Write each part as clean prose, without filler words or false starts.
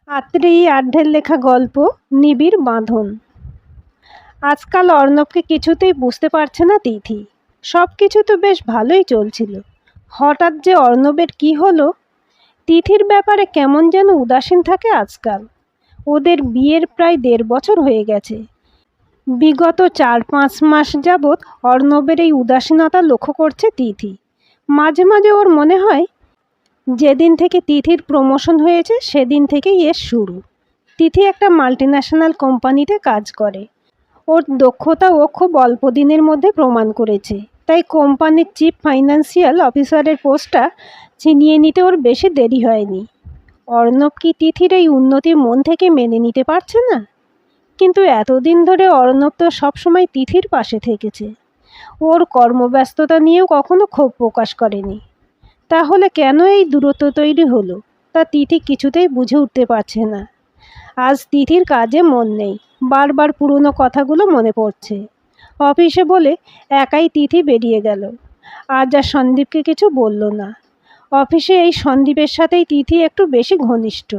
আত্রেয়ী আঢ্যের লেখা গল্প নিবিড় বাঁধন। আজকাল অর্ণবকে কিছুতেই বুঝতে পারছে না তিথি। সব কিছু তো বেশ ভালোই চলছিল, হঠাৎ যে অর্ণবের কি হলো। তিথির ব্যাপারে কেমন যেন উদাসীন থাকে আজকাল। ওদের বিয়ের প্রায় 1.5 বছর হয়ে গেছে। বিগত 4-5 মাস যাবৎ অর্ণবের এই উদাসীনতা লক্ষ্য করছে তিথি। মাঝে মাঝে ওর মনে হয় যেদিন থেকে তিথির প্রমোশন হয়েছে সেদিন থেকেই এর শুরু। তিথি একটা মাল্টিন্যাশনাল কোম্পানিতে কাজ করে। ওর দক্ষতা ও খুব অল্প দিনের মধ্যে প্রমাণ করেছে, তাই কোম্পানির চিফ ফাইন্যান্সিয়াল অফিসারের পোস্টটা ছিনিয়ে নিতে ওর বেশি দেরি হয়নি। অর্ণব কি তিথির এই উন্নতি মন থেকে মেনে নিতে পারছে না? কিন্তু এতদিন ধরে অর্ণব তো সবসময় তিথির পাশে থেকেছে, ওর কর্মব্যস্ততা নিয়েও কখনো ক্ষোভ প্রকাশ করেনি। তাহলে কেন এই দূরত্ব তৈরি হলো তা তিথি কিছুতেই বুঝে উঠতে পারছে না। আজ তিথির কাজে মন নেই, বারবার পুরনো কথাগুলো মনে পড়ছে। অফিসে বলে একাই তিথি বেরিয়ে গেল। আজ আর সন্দীপকে কিছু বলল না। অফিসে এই সন্দীপের সাথেই তিথি একটু বেশি ঘনিষ্ঠ,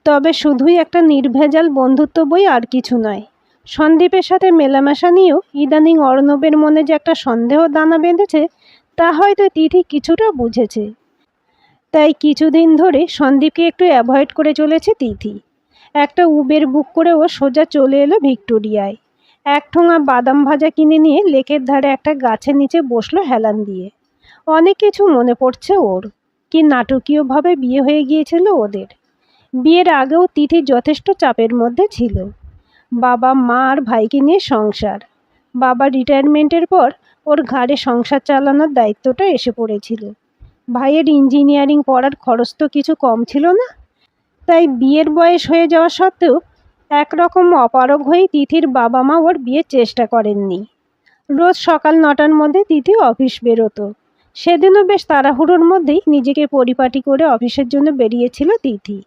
তবে শুধুই একটা নির্ভেজাল বন্ধুত্ব বই, আর কিছু নয়। সন্দীপের সাথে মেলামেশা নিয়েও ইদানিং অর্ণবের মনে যে একটা সন্দেহ দানা বেঁধেছে তা হয়তো তিথি কিছুটা বুঝেছে। তাই কিছুদিন ধরে সন্দীপকে একটু অ্যাভয়েড করে চলেছে তিথি। একটা উবের বুক করে ও সোজা চলে এলো ভিক্টোরিয়ায়। এক ঠোঙা বাদাম ভাজা কিনে নিয়ে লেকের ধারে একটা গাছের নিচে বসলো হেলান দিয়ে। অনেক কিছু মনে পড়ছে ওর। কি নাটকীয়ভাবে বিয়ে হয়ে গিয়েছিল ওদের। বিয়ের আগেও তিথি যথেষ্ট চাপের মধ্যে ছিল। বাবা মা আর ভাইকে নিয়ে সংসার। বাবা রিটায়ারমেন্টের পর ওর ঘাড়ে সংসার চালানোর দায়িত্বটা এসে পড়েছিল। ভাইয়ের ইঞ্জিনিয়ারিং পড়ার খরচ তো কিছু কম ছিল না। তাই বিয়ের বয়স হয়ে যাওয়া সত্ত্বেও একরকম অপারগ হয়েই তিথির বাবা মা ওর বিয়ের চেষ্টা করেননি। রোজ সকাল 9টার মধ্যে তিথি অফিস বেরোতো। সেদিনও বেশ তাড়াহুড়োর মধ্যেই নিজেকে পরিপাটি করে অফিসের জন্য বেরিয়েছিল তিথি।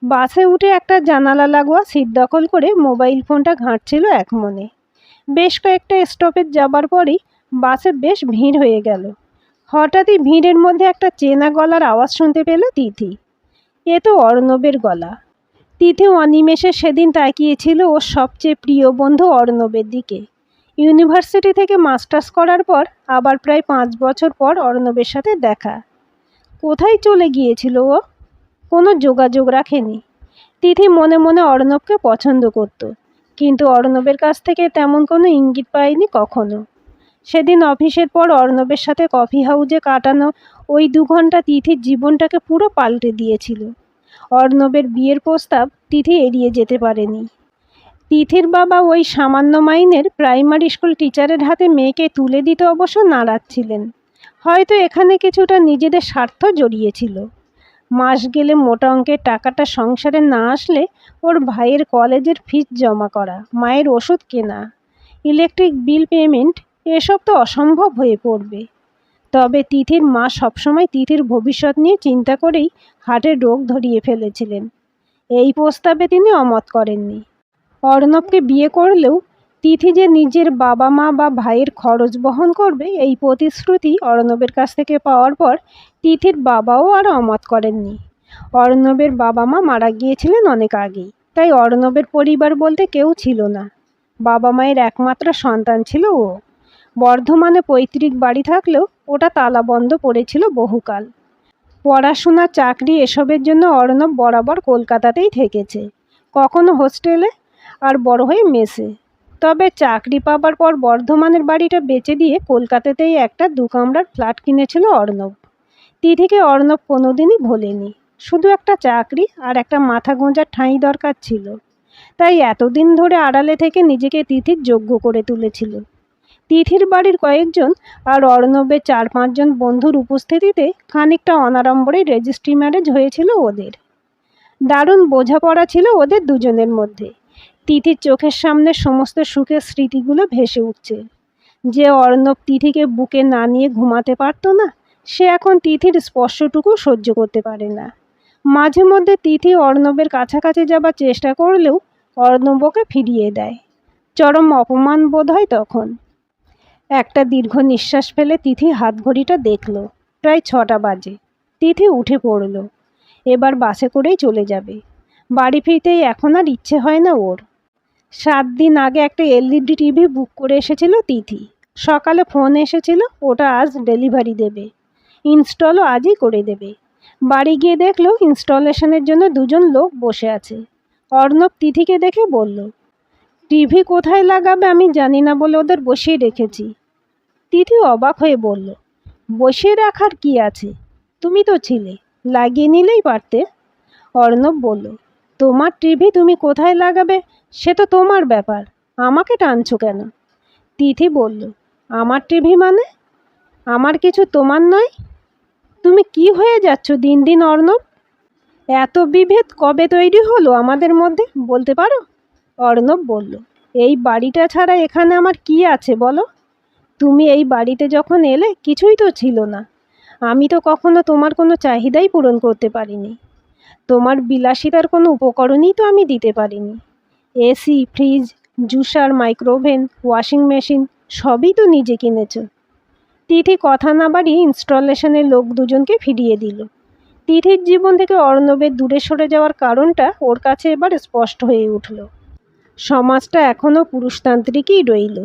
বাসে উঠে একটা জানালা লাগোয়া সিট দখল করে মোবাইল ফোনটা ঘাঁটছিল এক মনে। বেশ কয়েকটা স্টপেজ যাবার পরেই বাসে বেশ ভিড় হয়ে গেল। হঠাৎই ভিড়ের মধ্যে একটা চেনা গলার আওয়াজ শুনতে পেল তিথি। এ তো অর্ণবের গলা। তিথি অনিমেষে সেদিন তাকিয়েছিল ওর সবচেয়ে প্রিয় বন্ধু অর্ণবের দিকে। ইউনিভার্সিটি থেকে মাস্টার্স করার পর আবার প্রায় 5 বছর পর অর্ণবের সাথে দেখা। কোথায় চলে গিয়েছিল ও? কোনো যোগাযোগ রাখেনি। তিথি মনে মনে অর্ণবকে পছন্দ করত, কিন্তু অর্ণবের কাছ থেকে তেমন কোনো ইঙ্গিত পায়নি কখনো। সেদিন অফিসের পর অর্ণবের সাথে কফি হাউসে কাটানো ওই 2 ঘন্টা তিথির জীবনটাকে পুরো পাল্টে দিয়েছিল। অর্ণবের বিয়ের প্রস্তাব তিথি এড়িয়ে যেতে পারেনি। তিথির বাবা ওই সামান্য মাইনের প্রাইমারি স্কুল টিচারের হাতে মেয়েকে তুলে দিতে অবশ্য নারাজ ছিলেন। হয়তো এখানে কিছুটা নিজেদের স্বার্থ জড়িয়েছিল। মাস গেলে মোটা অঙ্কের টাকাটা সংসারে না আসলে ওর ভাইয়ের কলেজের ফিস জমা করা, মায়ের ওষুধ কেনা, ইলেকট্রিক বিল পেমেন্ট, এসব তো অসম্ভব হয়ে পড়বে। তবে তিথির মা সবসময় তিথির ভবিষ্যৎ নিয়ে চিন্তা করেই হার্টের রোগ ধরিয়ে ফেলেছিলেন। এই প্রস্তাবে তিনি অমত করেননি। অর্ণবকে বিয়ে করলেও তিথি যে নিজের বাবা মা বা ভাইয়ের খরচ বহন করবে এই প্রতিশ্রুতি অর্ণবের কাছ থেকে পাওয়ার পর তিথির বাবাও আর অমত করেননি। অর্ণবের বাবা মা মারা গিয়েছিলেন অনেক আগেই, তাই অর্ণবের পরিবার বলতে কেউ ছিল না। বাবা মায়ের একমাত্র সন্তান ছিল ও। বর্ধমানে পৈতৃক বাড়ি থাকলেও ওটা তালাবন্ধ পড়েছিল বহুকাল। পড়াশোনা, চাকরি এসবের জন্য অর্ণব বরাবর কলকাতাতেই থেকেছে, কখনো হোস্টেলে আর বড় হয়ে মেসে। তবে চাকরি পাবার পর বর্ধমানের বাড়িটা বেচে দিয়ে কলকাতাতেই একটা 2 কামরার ফ্ল্যাট কিনেছিল অর্ণব। তিথিকে অর্ণব কোনোদিনই ভোলেনি। শুধু একটা চাকরি আর একটা মাথা গোঁজার ঠাঁই দরকার ছিল। তাই এতদিন ধরে আড়ালে থেকে নিজেকে তিথির যোগ্য করে তুলেছিল। তিথির বাড়ির কয়েকজন আর অর্ণবের 4-5 জন বন্ধুর উপস্থিতিতে খানিকটা অনাড়ম্বরে রেজিস্ট্রি ম্যারেজ হয়েছিল ওদের। দারুণ বোঝাপড়া ছিল ওদের দুজনের মধ্যে। তিথির চোখের সামনে সমস্ত সুখের স্মৃতিগুলো ভেসে উঠছে। যে অর্ণব তিথিকে বুকে না নিয়ে ঘুমাতে পারত না, সে এখন তিথির স্পর্শটুকু সহ্য করতে পারে না। মাঝে মধ্যে তিথি অর্ণবের কাছাকাছি যাবার চেষ্টা করলেও অর্ণব ওকে ফিরিয়ে দেয়। চরম অপমান বোধ হয় তখন। একটা দীর্ঘ নিঃশ্বাস ফেলে তিথি হাত ঘড়িটা দেখল। প্রায় 6টা বাজে। তিথি উঠে পড়ল। এবার বাসে করেই চলে যাবে। বাড়ি ফিরতেই এখন আর ইচ্ছে হয় না ওর। 7 দিন আগে একটা এলইডি টিভি বুক করে এসেছিল তিথি। সকালে ফোন এসেছিল ওটা আজ ডেলিভারি দেবে, ইনস্টলও আজই করে দেবে। বাড়ি গিয়ে দেখলো ইনস্টলেশনের জন্য 2জন লোক বসে আছে। অর্ণব তিথিকে দেখে বলল, টিভি কোথায় লাগাবে আমি জানি না বলে ওদের বসিয়ে রেখেছি। তিথি অবাক হয়ে বলল, বসিয়ে রাখার কি আছে, তুমি তো ছিলে, লাগিয়ে নিলেই পারতে। অর্ণব বলল, তোমার টিভি তুমি কোথায় লাগাবে সে তো তোমার ব্যাপার, আমাকে টানছো কেন? তিথি বলল, আমার টিভি মানে? আমার কিছু তোমার নয়? তুমি কি হয়ে যাচ্ছ দিন দিন অর্ণব? এত বিভেদ কবে তৈরি হলো আমাদের মধ্যে বলতে পারো? অর্ণব বলল, এই বাড়িটা ছাড়া এখানে আমার কি আছে বলো? তুমি এই বাড়িতে যখন এলে কিছুই তো ছিল না। আমি তো কখনো তোমার কোনো চাহিদাই পূরণ করতে পারিনি। তোমার বিলাসিতার কোনো উপকরণই তো আমি দিতে পারিনি। AC, fridge, juicer, micro oven, washing machine সবই তো নিজে কিনেছো। তিথি কথা না বাড়িয়ে ইনস্টলেশনের লোক 2জনকে ফিরিয়ে দিল। তিথির জীবন থেকে অর্ণবের দূরে সরে যাওয়ার কারণটা ওর কাছে এবার স্পষ্ট হয়ে উঠল। সমাজটা এখনও পুরুষতান্ত্রিকই রইল।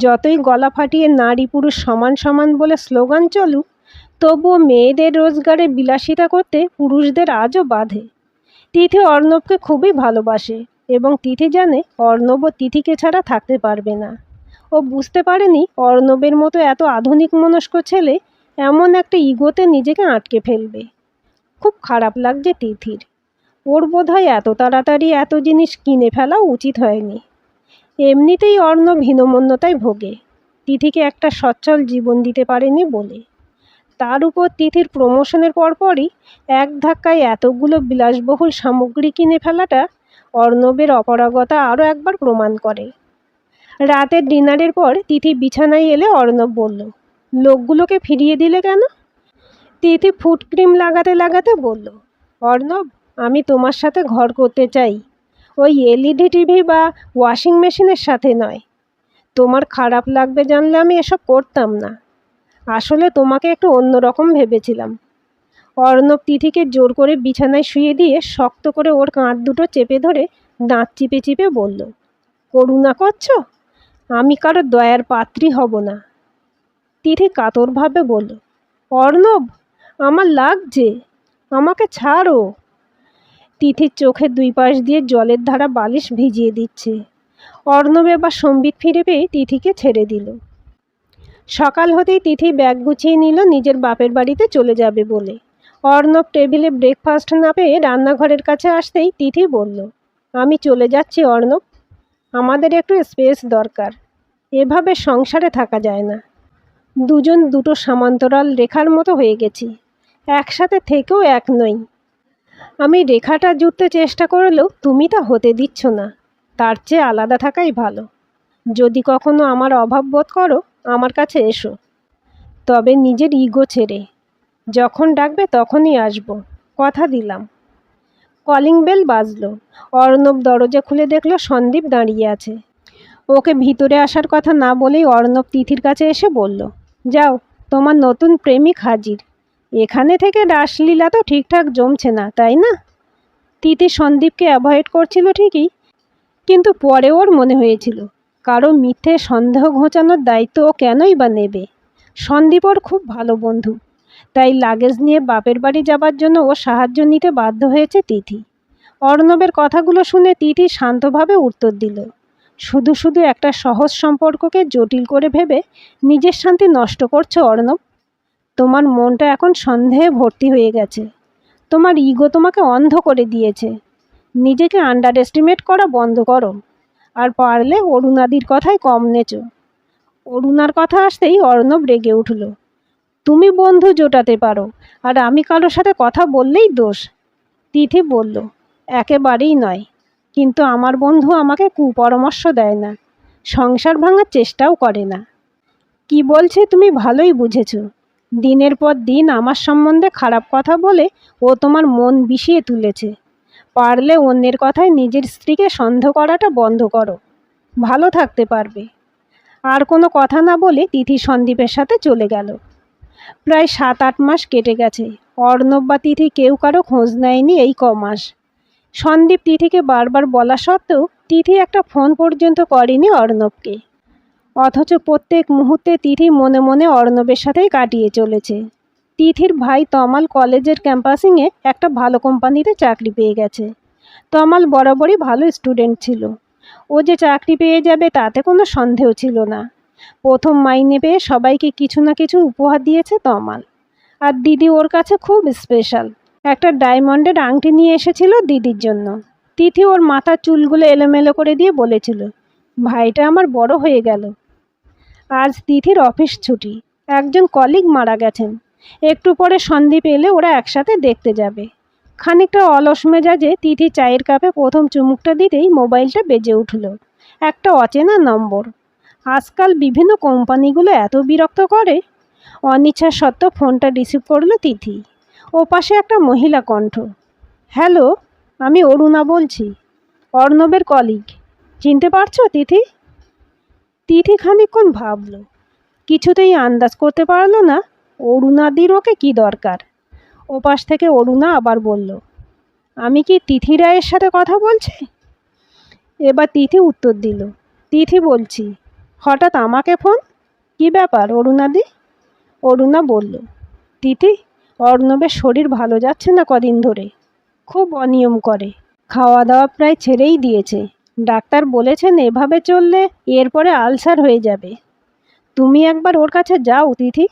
যতই গলা ফাটিয়ে নারী পুরুষ সমান সমান বলে স্লোগান চলুক, তবুও মেয়েদের রোজগারে বিলাসিতা করতে পুরুষদের আজও বাধে। তিথি অর্ণবকে খুবই ভালোবাসে এবং তিথি জানে অর্ণবও তিথিকে ছাড়া থাকতে পারবে না। ও বুঝতে পারেনি অর্ণবের মতো এত আধুনিক মনস্ক ছেলে এমন একটা ইগোতে নিজেকে আটকে ফেলবে। খুব খারাপ লাগছে তিথির। ওর বোধহয় এত তাড়াতাড়ি এত জিনিস কিনে ফেলা উচিত হয়নি। এমনিতেই অর্ণব হীনমন্যতায় ভোগে, তিথিকে একটা সচ্ছল জীবন দিতে পারেনি বলে। তার উপর তিথির প্রমোশনের পরপরই এক ধাক্কায় এতগুলো বিলাসবহুল সামগ্রী কিনে ফেলাটা অর্ণবের অপারগতা আরও একবার প্রমাণ করে। রাতের ডিনারের পর তিথি বিছানায় এলে অর্ণব বলল, লোকগুলোকে ফিরিয়ে দিলে কেন? তিথি ফুট ক্রিম লাগাতে লাগাতে বলল, অর্ণব, আমি তোমার সাথে ঘর করতে চাই, ওই এলইডি টিভি বা ওয়াশিং মেশিনের সাথে নয়। তোমার খারাপ লাগবে জানলে আমি এসব করতাম না। আসলে তোমাকে একটু অন্যরকম ভেবেছিলাম। অর্ণব তিথিকে জোর করে বিছানায় শুয়ে দিয়ে শক্ত করে ওর কাঁধ দুটো চেপে ধরে দাঁত চিপে চিপে বলল, করুণা করছো? আমি কারো দয়ার পাত্রী হব না। তিথি কাতরভাবে বলল, অর্ণব, আমার লাগছে, আমাকে ছাড়ো। তিথির চোখের 2 পাশ দিয়ে জলের ধারা বালিশ ভিজিয়ে দিচ্ছে। অর্ণব এবার সম্বিত ফিরে পেয়ে তিথিকে ছেড়ে দিল। সকাল হতেই তিথি ব্যাগ গুছিয়ে নিল নিজের বাপের বাড়িতে চলে যাবে বলে। অর্ণব টেবিলে ব্রেকফাস্ট না পেয়ে রান্নাঘরের কাছে আসতেই তিথি বলল, আমি চলে যাচ্ছি অর্ণব, আমাদের একটু স্পেস দরকার। এভাবে সংসারে থাকা যায় না। 2জন 2টো সমান্তরাল রেখার মতো হয়ে গেছি, একসাথে থেকেও এক নই। আমি রেখাটা জুড়তে চেষ্টা করলেও তুমি তা হতে দিচ্ছ না। তার চেয়ে আলাদা থাকাই ভালো। যদি কখনো আমার অভাব বোধ করো আমার কাছে এসো, তবে নিজের ইগো ছেড়ে। যখন ডাকবে তখনই আসব, কথা দিলাম। কলিং বেল বাজলো। অর্ণব দরজা খুলে দেখলো সন্দীপ দাঁড়িয়ে আছে। ওকে ভিতরে আসার কথা না বলেই অর্ণব তিথির কাছে এসে বলল, যাও, তোমার নতুন প্রেমিক হাজির। এখানে থেকে রাসলীলা তো ঠিকঠাক জমছে না, তাই না? তিথি সন্দীপকে অ্যাভয়েড করছিল ঠিকই, কিন্তু পরে ওর মনে হয়েছিল কারো মিথ্যে সন্দেহ ঘোচানোর দায়িত্ব ও কেনই বা নেবে। সন্দীপ ওর খুব ভালো বন্ধু, তাই লাগেজ নিয়ে বাপের বাড়ি যাবার জন্য ও সাহায্য নিতে বাধ্য হয়েছে তিথি। অর্ণবের কথাগুলো শুনে তিথি শান্তভাবে উত্তর দিল, শুধু শুধু একটা সহজ সম্পর্ককে জটিল করে ভেবে নিজের শান্তি নষ্ট করছো অর্ণব। তোমার মনটা এখন সন্দেহে ভর্তি হয়ে গেছে। তোমার ইগো তোমাকে অন্ধ করে দিয়েছে। নিজেকে আন্ডার এস্টিমেট করা বন্ধ করো, আর পারলে অরুণাদির কথাই কম নেচো। অরুণার কথা আসতেই অর্ণব রেগে উঠল, তুমি বন্ধু জোটাতে পারো আর আমি কারোর সাথে কথা বললেই দোষ। তিথি বলল, একেবারেই নয়, কিন্তু আমার বন্ধু আমাকে কুপরামর্শ দেয় না, সংসার ভাঙার চেষ্টাও করে না। কি বলছে তুমি ভালোই বুঝেছ। দিনের পর দিন আমার সম্বন্ধে খারাপ কথা বলে ও তোমার মন বিষিয়ে তুলেছে। পারলে অন্যের কথায় নিজের স্ত্রীকে সন্দেহ করাটা বন্ধ করো, ভালো থাকতে পারবে। আর কোনো কথা না বলে তিথি সন্দীপের সাথে চলে গেল। প্রায় 7-8 মাস কেটে গেছে। অর্ণব বা তিথি কেউ কারো খোঁজ নেয়নি এই কমাস। সন্দীপ তিথিকে বারবার বলা সত্ত্বেও তিথি একটা ফোন পর্যন্ত করেনি অর্ণবকে। অথচ প্রত্যেক মুহূর্তে তিথি মনে মনে অর্ণবের সাথেই কাটিয়ে চলেছে। তিথির ভাই তমাল কলেজের ক্যাম্পাসিংয়ে একটা ভালো কোম্পানিতে চাকরি পেয়ে গেছে। তমাল বরাবরই ভালো স্টুডেন্ট ছিল। ও যে চাকরি পেয়ে যাবে তাতে কোনো সন্দেহ ছিল না। প্রথম মাইনে পেয়ে সবাইকে কিছু না কিছু উপহার দিয়েছে তমাল। আর দিদি ওর কাছে খুব স্পেশাল। একটা ডায়মন্ডের আংটি নিয়ে এসেছিল দিদির জন্য। তিথি ওর মাথার চুলগুলো এলোমেলো করে দিয়ে বলেছিল, ভাইটা আমার বড় হয়ে গেল। আজ তিথির অফিস ছুটি। একজন কলিগ মারা গেছেন। একটু পরে সন্দীপ এলে ওরা একসাথে দেখতে যাবে। খানিকটা অলস মেজাজে তিথি চায়ের কাপে প্রথম চুমুকটা দিতেই মোবাইলটা বেজে উঠল। একটা অচেনা নম্বর। আজকাল বিভিন্ন কোম্পানিগুলো এত বিরক্ত করে। অনিচ্ছা সত্ত্বেও ফোনটা রিসিভ করলো তিথি। ওপাশে একটা মহিলা কণ্ঠ। হ্যালো, আমি অরুণা বলছি, অর্ণবের কলিগ। চিনতে পারছো তিথি? তিথি খানিকক্ষণ ভাবল। কিছুতেই আন্দাজ করতে পারল না অরুণাদির ওকে কী দরকার। ওপাশ থেকে অরুণা আবার বলল, আমি কি তিথি রায়ের সাথে কথা বলছি? এবার তিথি উত্তর দিল, তিথি বলছি। হঠাৎ আমাকে ফোন? কি ব্যাপার অরুণাদি? অরুণা বলল, তিথি, অর্ণবের শরীর ভালো যাচ্ছে না কদিন ধরে। খুব অনিয়ম করে। খাওয়া দাওয়া প্রায় ছেড়েই দিয়েছে। ডাক্তার বলেছেন এভাবে চললে এরপরে আলসার হয়ে যাবে। তুমি একবার ওর কাছে যাও তিথি।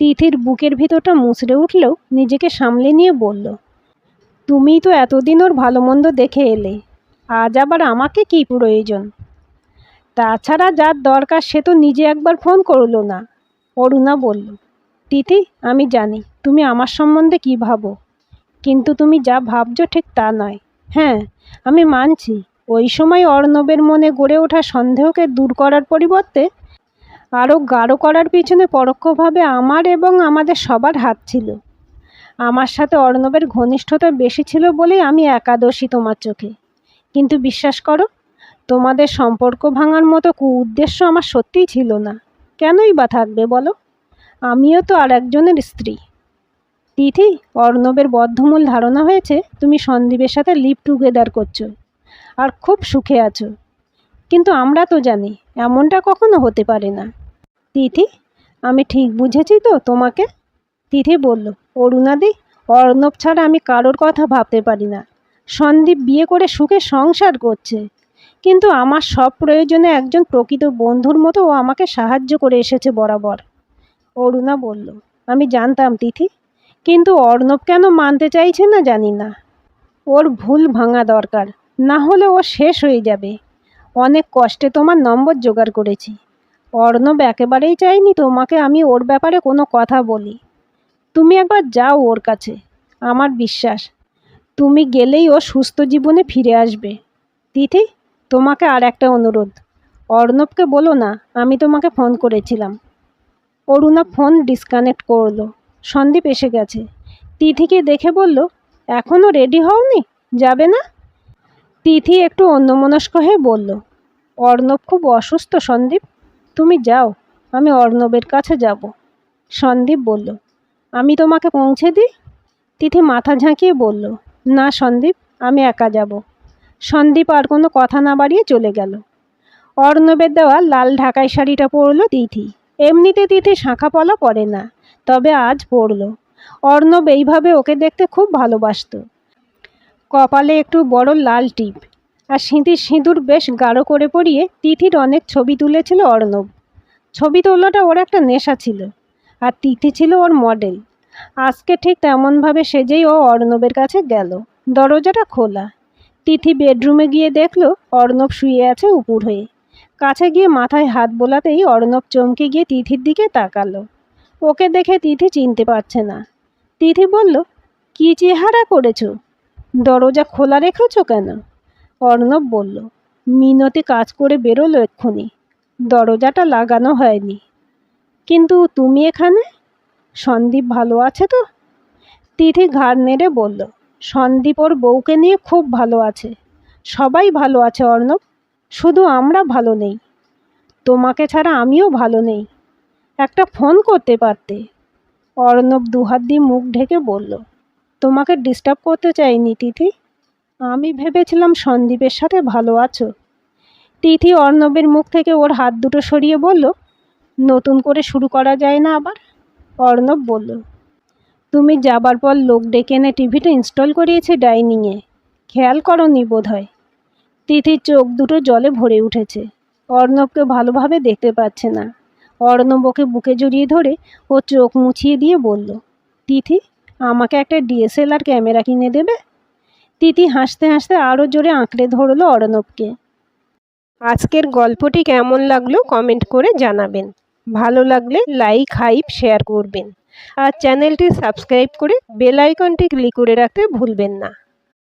তিথির বুকের ভিতরটা মুচড়ে উঠলেও নিজেকে সামলে নিয়ে বলল, তুমিই তো এতদিন ওর ভালো মন্দ দেখে এলে, আজ আবার আমাকে কী প্রয়োজন? তাছাড়া যার দরকার সে তো নিজে একবার ফোন করলো না। অরুণা বলল, তিথি, আমি জানি তুমি আমার সম্বন্ধে কী ভাবো, কিন্তু তুমি যা ভাবছো ঠিক তা নয়। হ্যাঁ, আমি মানছি ওই সময় অর্ণবের মনে গড়ে ওঠা সন্দেহকে দূর করার পরিবর্তে আরও গাঢ় করার পিছনে পরোক্ষভাবে আমার এবং আমাদের সবার হাত ছিল। আমার সাথে অর্ণবের ঘনিষ্ঠতা বেশি ছিল বলেই আমি একাদশী তোমার চোখে। কিন্তু বিশ্বাস করো, তোমাদের সম্পর্ক ভাঙার মতো উদ্দেশ্য আমার সত্যিই ছিল না। কেনই বা থাকবে বলো? আমিও তো আর একজনের স্ত্রী। তিথি, অর্ণবের বদ্ধমূল ধারণা হয়েছে তুমি সন্দীপের সাথে লিভ টুগেদার করছো আর খুব সুখে আছো। কিন্তু আমরা তো জানি এমনটা কখনো হতে পারে না। তিথি, আমি ঠিক বুঝেছি তো তোমাকে? তিথি বলল, অরুণাদি, অর্ণব ছাড়া আমি কারোর কথা ভাবতে পারি না। সন্দীপ বিয়ে করে সুখে সংসার করছে, কিন্তু আমার সব প্রয়োজনে একজন প্রকৃত বন্ধুর মতো ও আমাকে সাহায্য করে এসেছে বরাবর। অরুণা বলল, আমি জানতাম তিথি, কিন্তু অর্ণব কেন মানতে চাইছে না জানি না। ওর ভুল ভাঙা দরকার, না হলে ও শেষ হয়ে যাবে। অনেক কষ্টে তোমার নম্বর জোগাড় করেছি। অর্ণব একেবারেই চাইনি তোমাকে আমি ওর ব্যাপারে কোনো কথা বলি। তুমি একবার যাও ওর কাছে। আমার বিশ্বাস তুমি গেলেই ও সুস্থ জীবনে ফিরে আসবে। তিথি, তোমাকে আর একটা অনুরোধ, অর্ণবকে বলো না আমি তোমাকে ফোন করেছিলাম। অরুণা ফোন ডিসকানেক্ট করলো। সন্দীপ এসে গেছে। তিথিকে দেখে বলল, এখনও রেডি হওনি? যাবে না? তিথি একটু অন্যমনস্ক হয়ে বলল, অর্ণব খুব অসুস্থ সন্দীপ, তুমি যাও, আমি অর্ণবের কাছে যাব। সন্দীপ বলল, আমি তোমাকে পৌঁছে দিই? তিথি মাথা ঝাঁকিয়ে বলল, না সন্দীপ, আমি একা যাব। সন্দীপ আর কোনো কথা না বাড়িয়ে চলে গেল। অর্ণবের দেওয়া লাল ঢাকাই শাড়িটা পরল তিথি। এমনিতে তিথি শাঁখা পলা পরে না, তবে আজ পরল। অর্ণব এইভাবে ওকে দেখতে খুব ভালোবাসত। কপালে একটু বড় লাল টিপ আর সিঁদুর বেশ গাঢ় করে পরিয়ে তিথির অনেক ছবি তুলেছিল অর্ণব। ছবি তোলাটা ওর একটা নেশা ছিল, আর তিথি ছিল ওর মডেল। আজকে ঠিক তেমনভাবে সেজেই ও অর্ণবের কাছে গেল। দরজাটা খোলা। তিথি বেডরুমে গিয়ে দেখল অর্ণব শুয়ে আছে উপুর হয়ে। কাছে গিয়ে মাথায় হাত বোলাতেই অর্ণব চমকে গিয়ে তিথির দিকে তাকালো। ওকে দেখে তিথি চিনতে পারছে না। তিথি বলল, কী চেহারা করেছো? দরজা খোলা রেখেছ কেন? অর্ণব বলল, মিনতি কাজ করে বেরোলো এক্ষুনি, দরজাটা লাগানো হয়নি। কিন্তু তুমি এখানে? সন্দীপ ভালো আছে তো? তিথি ঘাড় নেড়ে বলল, সন্দীপ ওর বউকে নিয়ে খুব ভালো আছে। সবাই ভালো আছে অর্ণব, শুধু আমরা ভালো নেই। তোমাকে ছাড়া আমিও ভালো নেই। একটা ফোন করতে পারতে। অর্ণব দুহাত দিয়ে মুখ ঢেকে বলল, তোমাকে ডিস্টার্ব করতে চাইনি তিথি। আমি ভেবেছিলাম সন্দীপের সাথে ভালো আছো। তিথি অর্ণবের মুখ থেকে ওর হাত দুটো সরিয়ে বলল, নতুন করে শুরু করা যায় না আবার? অর্ণব বলল, তুমি যাবার পর লোক ডেকে এনে টিভিটা ইনস্টল করিয়েছে ডাইনিংয়ে, খেয়াল করনি বোধ হয়। তিথির চোখ দুটো জলে ভরে উঠেছে। অর্ণবকে ভালোভাবে দেখতে পাচ্ছে না। অর্ণব ওকে বুকে জড়িয়ে ধরে ও চোখ মুছিয়ে দিয়ে বলল, তিথি, আমাকে একটা ডিএসএলআর ক্যামেরা কিনে দেবে? তিথি হাসতে হাসতে আরও জোরে আঁকড়ে ধরলো অর্ণবকে। আজকের গল্পটি কেমন লাগলো কমেন্ট করে জানাবেন। ভালো লাগলে লাইক, হাইপ, শেয়ার করবেন। আর চ্যানেলটি সাবস্ক্রাইব করে বেল আইকনটি ক্লিক করে রাখতে ভুলবেন না।